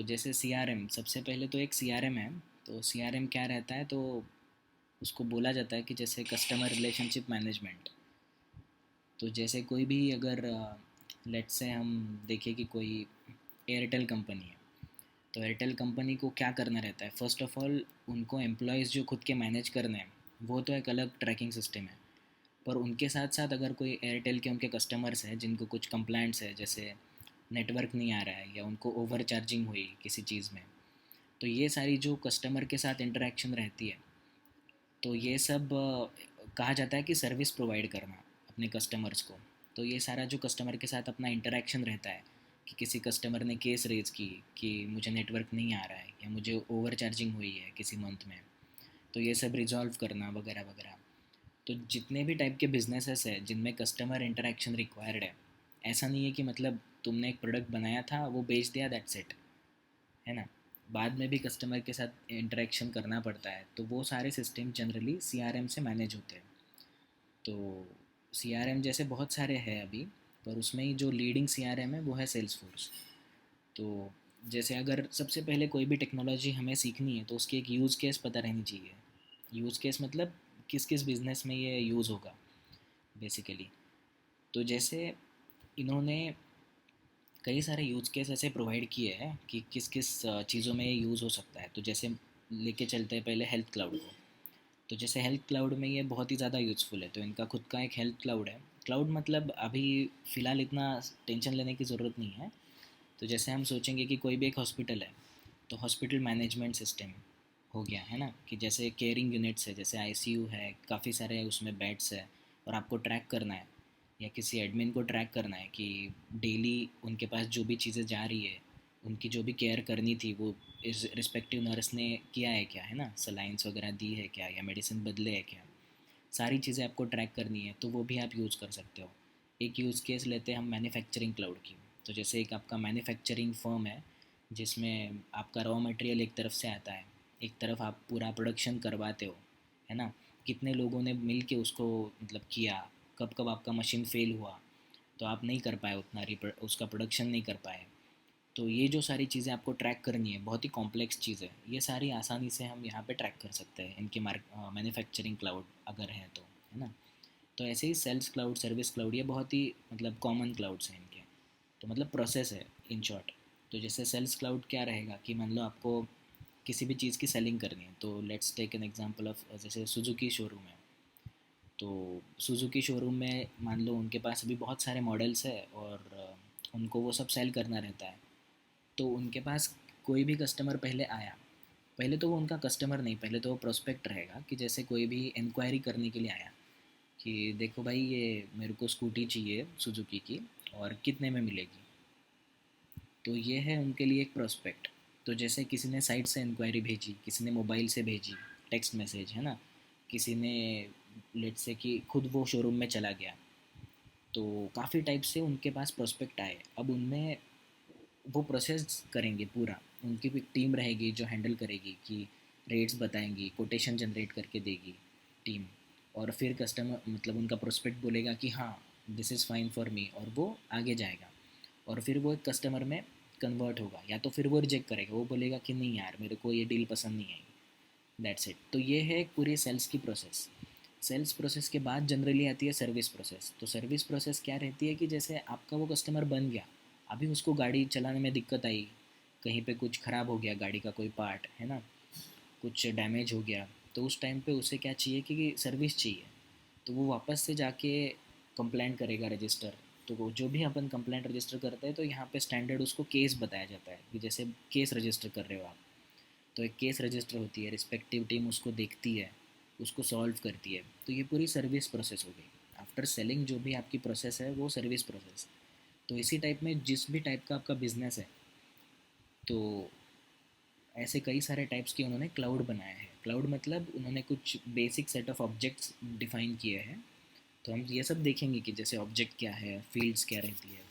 तो जैसे सीआरएम, सबसे पहले तो एक सीआरएम है। तो सीआरएम क्या रहता है, तो उसको बोला जाता है कि जैसे कस्टमर रिलेशनशिप मैनेजमेंट। तो जैसे कोई भी अगर लेट्स से हम देखें कि कोई एयरटेल कंपनी है, तो एयरटेल कंपनी को क्या करना रहता है, फ़र्स्ट ऑफ़ ऑल उनको एम्प्लॉयज़ जो खुद के मैनेज करने हैं, वो तो एक अलग ट्रैकिंग सिस्टम है। पर उनके साथ साथ अगर कोई एयरटेल के उनके कस्टमर्स हैं जिनको कुछ कंप्लेंट्स है, जैसे नेटवर्क नहीं आ रहा है या उनको ओवर चार्जिंग हुई किसी चीज़ में, तो ये सारी जो कस्टमर के साथ इंटरेक्शन रहती है, तो ये सब कहा जाता है कि सर्विस प्रोवाइड करना अपने कस्टमर्स को। तो ये सारा जो कस्टमर के साथ अपना इंटरेक्शन रहता है, कि किसी कस्टमर ने केस रेज की कि मुझे नेटवर्क नहीं आ रहा है या मुझे ओवर चार्जिंग हुई है किसी मंथ में, तो ये सब रिजॉल्व करना वगैरह वगैरह। तो जितने भी टाइप के बिजनेसेस है जिनमें कस्टमर इंटरेक्शन रिक्वायर्ड है, ऐसा नहीं है कि मतलब तुमने एक प्रोडक्ट बनाया था वो बेच दिया, दैट्स इट, है ना। बाद में भी कस्टमर के साथ इंटरेक्शन करना पड़ता है, तो वो सारे सिस्टम जनरली सीआरएम से मैनेज होते हैं। तो सीआरएम जैसे बहुत सारे हैं अभी, पर उसमें ही जो लीडिंग सीआरएम है वो है सेल्सफोर्स। तो जैसे अगर सबसे पहले कोई भी टेक्नोलॉजी हमें सीखनी है तो उसकी एक यूज़ केस पता रहनी चाहिए। यूज़ केस मतलब किस किस बिज़नेस में ये यूज़ होगा बेसिकली। तो जैसे इन्होंने कई सारे यूज़ केस ऐसे प्रोवाइड किए हैं कि किस किस चीज़ों में ये यूज़ हो सकता है। तो जैसे लेके चलते हैं पहले हेल्थ क्लाउड को। तो जैसे हेल्थ क्लाउड में ये बहुत ही ज़्यादा यूज़फुल है, तो इनका खुद का एक हेल्थ क्लाउड है। क्लाउड मतलब अभी फ़िलहाल इतना टेंशन लेने की ज़रूरत नहीं है। तो जैसे हम सोचेंगे कि कोई भी एक हॉस्पिटल है, तो हॉस्पिटल मैनेजमेंट सिस्टम हो गया, है ना, कि जैसे केयरिंग यूनिट्स है, जैसे आईसीयू है, काफ़ी सारे उसमें बेड्स है, और आपको ट्रैक करना है या किसी एडमिन को ट्रैक करना है कि डेली उनके पास जो भी चीज़ें जा रही है, उनकी जो भी केयर करनी थी वो इस रिस्पेक्टिव नर्स ने किया है क्या, है ना, सलाइंस वगैरह दी है क्या या मेडिसिन बदले है क्या, सारी चीज़ें आपको ट्रैक करनी है, तो वो भी आप यूज़ कर सकते हो। एक यूज़ केस लेते हैं हम मैन्युफैक्चरिंग क्लाउड की। तो जैसे एक आपका मैन्युफैक्चरिंग फर्म है जिसमें आपका रॉ मटेरियल एक तरफ से आता है, एक तरफ आप पूरा प्रोडक्शन करवाते हो, है ना, कितने लोगों ने मिल के उसको मतलब किया, कब कब आपका मशीन फेल हुआ तो आप नहीं कर पाए उतना उसका प्रोडक्शन नहीं कर पाए। तो ये जो सारी चीज़ें आपको ट्रैक करनी है, बहुत ही कॉम्प्लेक्स चीज़ है, ये सारी आसानी से हम यहाँ पे ट्रैक कर सकते हैं इनकी मैन्युफैक्चरिंग क्लाउड अगर है तो, है ना। तो ऐसे ही सेल्स क्लाउड, सर्विस क्लाउड, ये बहुत ही मतलब कॉमन क्लाउड्स हैं इनके। तो मतलब प्रोसेस है इन शॉर्ट। तो जैसे सेल्स क्लाउड क्या रहेगा कि मान लो आपको किसी भी चीज़ की सेलिंग करनी है, तो let's take an example of जैसे सुजुकी शोरूम है। तो सुजुकी शोरूम में मान लो उनके पास अभी बहुत सारे मॉडल्स है और उनको वो सब सेल करना रहता है। तो उनके पास कोई भी कस्टमर पहले आया, पहले तो वो उनका कस्टमर नहीं, पहले तो वो प्रोस्पेक्ट रहेगा, कि जैसे कोई भी इंक्वायरी करने के लिए आया कि देखो भाई ये मेरे को स्कूटी चाहिए सुजुकी की और कितने में मिलेगी। तो ये है उनके लिए एक प्रोस्पेक्ट। तो जैसे किसी ने साइट से इंक्वायरी भेजी, किसी ने मोबाइल से भेजी, टेक्स्ट मैसेज, है ना, किसी ने लेट से कि खुद वो शोरूम में चला गया, तो काफ़ी टाइप से उनके पास प्रोस्पेक्ट आए। अब उनमें वो प्रोसेस करेंगे पूरा, उनकी भी टीम रहेगी जो हैंडल करेगी कि रेट्स बताएंगी, कोटेशन जनरेट करके देगी टीम, और फिर कस्टमर मतलब उनका प्रोस्पेक्ट बोलेगा कि हाँ this is fine for me, और वो आगे जाएगा, और फिर वो एक कस्टमर में कन्वर्ट होगा, या तो फिर वो रिजेक्ट करेगा, वो बोलेगा कि नहीं यार मेरे को ये डील पसंद नहीं आई, दैट्स इट। तो ये है पूरी सेल्स की प्रोसेस। सेल्स प्रोसेस के बाद जनरली आती है सर्विस प्रोसेस। तो सर्विस प्रोसेस क्या रहती है कि जैसे आपका वो कस्टमर बन गया, अभी उसको गाड़ी चलाने में दिक्कत आई, कहीं पे कुछ ख़राब हो गया, गाड़ी का कोई पार्ट, है ना, कुछ डैमेज हो गया, तो उस टाइम पे उसे क्या चाहिए कि सर्विस चाहिए। तो वो वापस से जाके कंप्लेंट करेगा रजिस्टर। तो वो जो भी अपन कंप्लेंट रजिस्टर करते हैं, तो यहाँ पे स्टैंडर्ड उसको केस बताया जाता है कि जैसे केस रजिस्टर कर रहे हो आप। तो एक केस रजिस्टर होती है, रिस्पेक्टिव टीम उसको देखती है, उसको सॉल्व करती है। तो ये पूरी सर्विस प्रोसेस हो गई। आफ्टर सेलिंग जो भी आपकी प्रोसेस है वो सर्विस प्रोसेस। तो इसी टाइप में जिस भी टाइप का आपका बिजनेस है, तो ऐसे कई सारे टाइप्स के उन्होंने क्लाउड बनाया है। क्लाउड मतलब उन्होंने कुछ basic set of objects define किए हैं। तो हम ये सब देखेंगे कि जैसे ऑब्जेक्ट क्या है, फील्ड्स क्या रहती है,